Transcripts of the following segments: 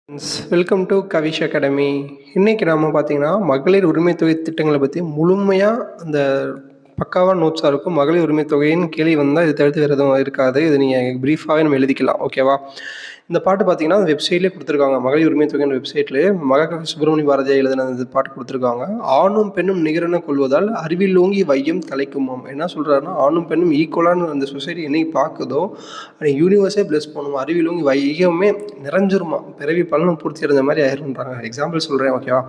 Welcome to Kavish academy. இன்னைக்கு நாம பார்த்தீங்கன்னா, மகளிர் உரிமை தொகை திட்டங்கள பத்தி முழுமையா அந்த பக்காவா நோட்ஸா இருக்கும். மகளிர் உரிமை தொகையின் கேள்வி வந்தா இத தவிர்த்து வேற எதுவும் இருக்காது. இது நீங்க பிரீஃபாவே நம்ம எழுதிக்கலாம். ஓகேவா? இந்த பாட்டு பார்த்தீங்கன்னா, வெப்சைட்லயே குடுத்துருக்காங்க. மகளிர் உரிமை தொகைன்ற வெப்சைட்லயே மகாகவி சுப்பிரமணிய பாரதியார் எழுதின அந்த பாட்டு குடுத்துருக்காங்க. "ஆணும் பெண்ணும் நிகரென கொள்வதால் அறிவிலோங்கி வையம் தழைக்குமாம்." என்ன சொல்றாருன்னா, ஆணும் பெண்ணும் ஈக்குவலான அந்த சொசைட்டி என்னைக்கு பார்க்குதோ, அன்னைக்கு யூனிவர்ஸே பிளெஸ் பண்ணுமாம். அறிவிலோங்கி வையமே நிறைஞ்சிருமாம். பிறவி பலனும் பூர்த்தி அடைஞ்ச மாரி ஆயிரும்ன்றாங்க. எக்ஸாம்பிள் சொல்றேன். ஓகேவா?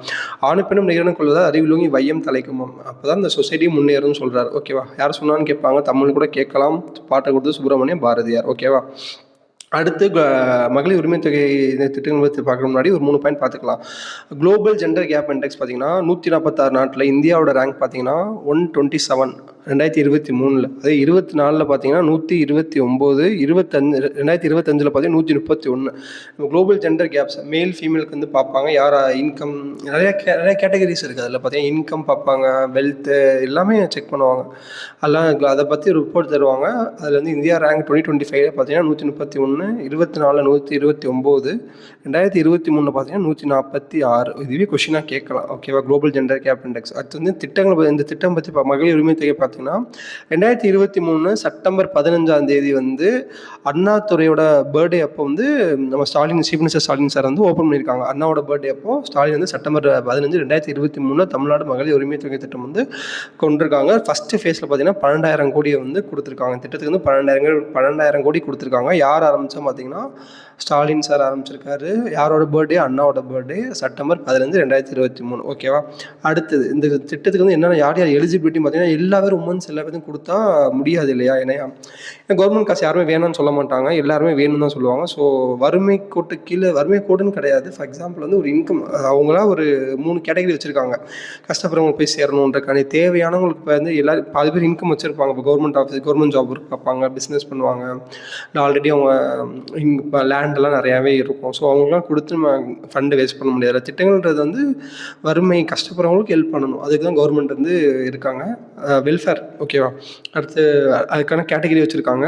ஆணும் பெண்ணும் நிகரென கொள்வதால் அறிவிலோங்கி வையம் தழைக்குமாம். அப்பதான் இந்த சொசைட்டி முன்னேறும்னு சொல்றாரு. ஓகேவா? யார் சொன்னான்னு கேட்பாங்க. தமிழ் கூட கேட்கலாம். பாட்ட குடுத்தது சுப்பிரமணிய பாரதியார். ஓகேவா? அடுத்து மகளிர் உரிமை தொகை திட்டங்கள் பத்தி பார்க்க முன்னாடி ஒரு 3 பாயிண்ட் பார்த்துக்கலாம். குளோபல் ஜெண்டர் கேப் இண்டெக்ஸ் பார்த்தீங்கன்னா, 146 நாட்டுல இந்தியாவோட ரேங்க் பார்த்தீங்கன்னா 127 2023ல. அதே 24ல பார்த்தீங்கன்னா 129, 2025ல பார்த்தீங்கன்னா 131. குளோபல் ஜெண்டர் கேப்ஸ் மேல் ஃபீமேலுக்கு வந்து பார்ப்பாங்க. யார் இன்கம் நிறைய கேட்டகரிஸ் இருக்குது. அதில் பார்த்தீங்கன்னா இன்கம் பார்ப்பாங்க, வெல்த்து எல்லாமே செக் பண்ணுவாங்க. அதெல்லாம் அதை பற்றி ரிப்போர்ட் தருவாங்க. அதில் வந்து இந்தியா ரேங்க் 2025 பார்த்தீங்கன்னா 131, 24ல் 129, 2023 பார்த்தீங்கன்னா 146. இதுவே கொஷினாக கேட்கலாம். ஓகேவா? Global gender gap index. அடுத்து வந்து திட்டங்கள், இந்த திட்டம் பற்றி மகளிர் உரிமை தொகை பார்த்தீங்கன்னா 2023 செப்டம்பர் 15 வந்து அண்ணாதுரையோட பர்த்டே அப்போ வந்து நம்ம சீஃப் மினிஸ்டர் ஸ்டாலின் சார் வந்து ஓப்பன் பண்ணியிருக்காங்க. அண்ணாவோட பர்த்டே அப்போ ஸ்டாலின் வந்து செப்டம்பர் 15, 2023 தமிழ்நாடு மகளிர் உரிமை தொகை திட்டம் வந்து கொண்டிருக்காங்க. ஃபர்ஸ்ட் ஃபேஸில் பார்த்தீங்கன்னா 12,000 கோடியை வந்து கொடுத்துருக்காங்க. திட்டத்துக்கு வந்து 12,000 கோடி கொடுத்துருக்காங்க. யார் ஆரம்பித்தா பார்த்தீங்கன்னா ஸ்டாலின் சார் ஆரம்பிச்சிருக்காரு. யாரோட பர்த்டே? அண்ணாவோட பர்த்டே செப்டம்பர் 15, 2023. ஓகேவா? அடுத்தது இந்த திட்டத்துக்கு வந்து என்னென்ன யார் எலிஜிபிலிட்டி பார்த்தீங்கன்னா எல்லா பேரும் உமன்ஸ் எல்லா பேரும் கொடுத்தா முடியாது இல்லையா? ஏன்னா கவர்மெண்ட் காசு யாருமே வேணும்னு சொல்ல மாட்டாங்க. எல்லாருமே வேணும்னு தான் சொல்லுவாங்க. ஸோ வறுமை கோட்டு கீழே, வறுமை கோடுன்னு கிடையாது. ஃபார் எக்ஸாம்பிள் வந்து ஒரு இன்கம் அவங்களா ஒரு 3 கேட்டகரி வச்சுருக்காங்க. கஷ்டப்படுறவங்களுக்கு போய் சேரணுன்றக்கான தேவையானவங்களுக்கு இப்போ வந்து எல்லாரும் பாதி பேர் இன்கம் வச்சுருப்பாங்க. இப்போ கவர்மெண்ட் ஜாப் பார்ப்பாங்க, பிஸ்னஸ் பண்ணுவாங்க, இல்லை ஆல்ரெடி அவங்க இப்போ லேண்டெல்லாம் நிறையாவே இருக்கும். ஸோ அவங்களுக்குலாம் கொடுத்து நம்ம ஃபண்டு வேஸ்ட் பண்ண முடியாது. திட்டங்கள்ன்றது வந்து வறுமை கஷ்டப்படுறவங்களுக்கு ஹெல்ப் பண்ணணும். அதுக்கு தான் கவர்மெண்ட் வந்து இருக்காங்க. வெல்ஃபேர். ஓகேவா? அடுத்து அதுக்கான கேட்டகரி வச்சுருக்காங்க.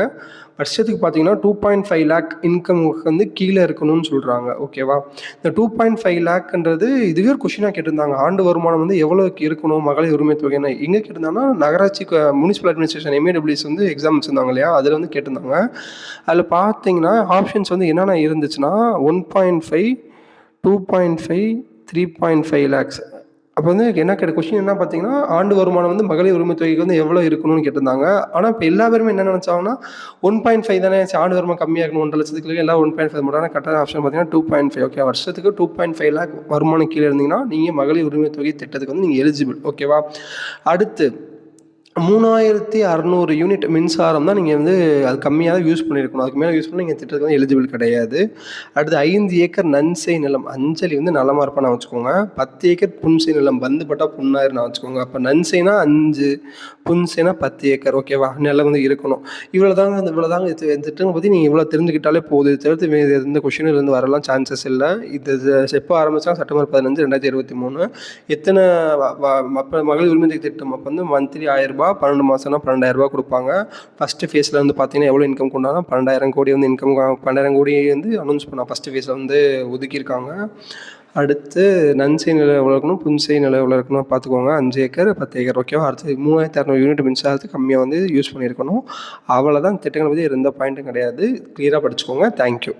வருஷத்துக்கு பார்த்தீங்கன்னா 2.5 லேக் இன்கம் வந்து கீழே இருக்கணும்னு சொல்கிறாங்க. ஓகேவா? இந்த 2.5 லேக்ன்றது இதுவே ஒரு கொஷினாக கேட்டிருந்தாங்க. ஆண்டு வருமானம் வந்து எவ்வளோக்கு இருக்கணும் மகளிர் உரிமை தொகைன்னு எங்கே கேட்டிருந்தாங்கன்னா, நகராட்சி முனிசிபல் அட்மினிஸ்ட்ரேஷன் எம்ஏடபிள்யூஎஸ் வந்து எக்ஸாம் வச்சுருந்தாங்க இல்லையா? அதில் வந்து கேட்டிருந்தாங்க. அதில் பார்த்தீங்கன்னா ஆப்ஷன்ஸ் வந்து என்னென்ன இருந்துச்சுன்னா 1.5, 2.5, 3.5 லேக்ஸ். அப்போ வந்து என்ன கொஸ்டின் என்ன பார்த்தீங்கன்னா, ஆண்டு வருமானம் வந்து மகளிர் உரிமை தொகைக்கு வந்து எவ்வளோ இருக்கணும்னு கேட்டிருந்தாங்க. ஆனால் இப்போ எல்லா பேருமே என்ன நினச்சாங்கன்னா 1.5 தானே, ஆண்டு வருமானம் கம்மியாக இருக்கணும், 1,00,000 எல்லாம் 1.5 மட்டும். கரெக்டான ஆப்ஷன் பார்த்தீங்கன்னா 2.5. ஓகே, வருஷத்துக்கு 2.5 லேக் வருமானம் கீழே இருந்தீங்கன்னா நீங்கள் மகளிர் உரிமை தொகை திட்டத்துக்கு வந்து நீங்கள் எலிஜிபிள். ஓகேவா? அடுத்து 3,600 யூனிட் மின்சாரம் தான் நீங்கள் வந்து அது கம்மியாக தான் யூஸ் பண்ணியிருக்கணும். அதுக்கு மேலே யூஸ் பண்ணி நீங்கள் திட்டத்துக்கு வந்து எலிஜிபிள் கிடையாது. அடுத்து 5 ஏக்கர் நன்சை நிலம், அஞ்சலி வந்து நலமாக இருப்பான்னு வச்சுக்கோங்க. 10 ஏக்கர் புன்சை நிலம், பந்துப்பட்டா புண்ணாயிருன்னு வச்சுக்கோங்க. அப்போ நன்சைனா 5, புன்சைனா 10 ஏக்கர். ஓகேவா? நிலம் வந்து இருக்கணும். இவ்வளோதாங்க திட்டங்களை பற்றி நீங்கள் இவ்வளோ தெரிஞ்சுக்கிட்டாலே போதும். இது தவிர்த்து எந்த கொஷினும் இருந்து வரலாம் சான்சஸ் இல்லை. இது எப்போ ஆரம்பித்தா செப்டம்பர் 15, 2023. எத்தனை மகளிர் உரிமை திட்டம் அப்போ வந்து மந்த்லி 1000 ரூபாய், 12 மாதம்னா 12,000 ரூபாய் கொடுப்பாங்க. ஃபஸ்ட்டு ஃபேஸில் வந்து பார்த்தீங்கன்னா எவ்வளோ இன்கம் கொண்டாங்கன்னா 12,000 கோடி வந்து இன்கம், 12,000 கோடி வந்து அனௌன்ஸ் பண்ணால் ஃபஸ்ட்டு ஃபேஸில் வந்து ஒதுக்கியிருக்காங்க. அடுத்து நன்சை நிலம் எவ்வளோ இருக்கணும், புன்சை நிலம் எவ்வளோ இருக்கணும் பார்த்துக்கோங்க. 5 ஏக்கர் 10 ஏக்கர். ஓகேவா? அடுத்து 3,600 யூனிட் மின்சாரத்துக்கு கம்மியாக வந்து யூஸ் பண்ணியிருக்கணும். அவ்வளோதான். திட்டங்களை பற்றி எந்த பாயிண்ட்டும் கிடையாது. கிளியராக படிச்சுக்கோங்க. தேங்க்யூ.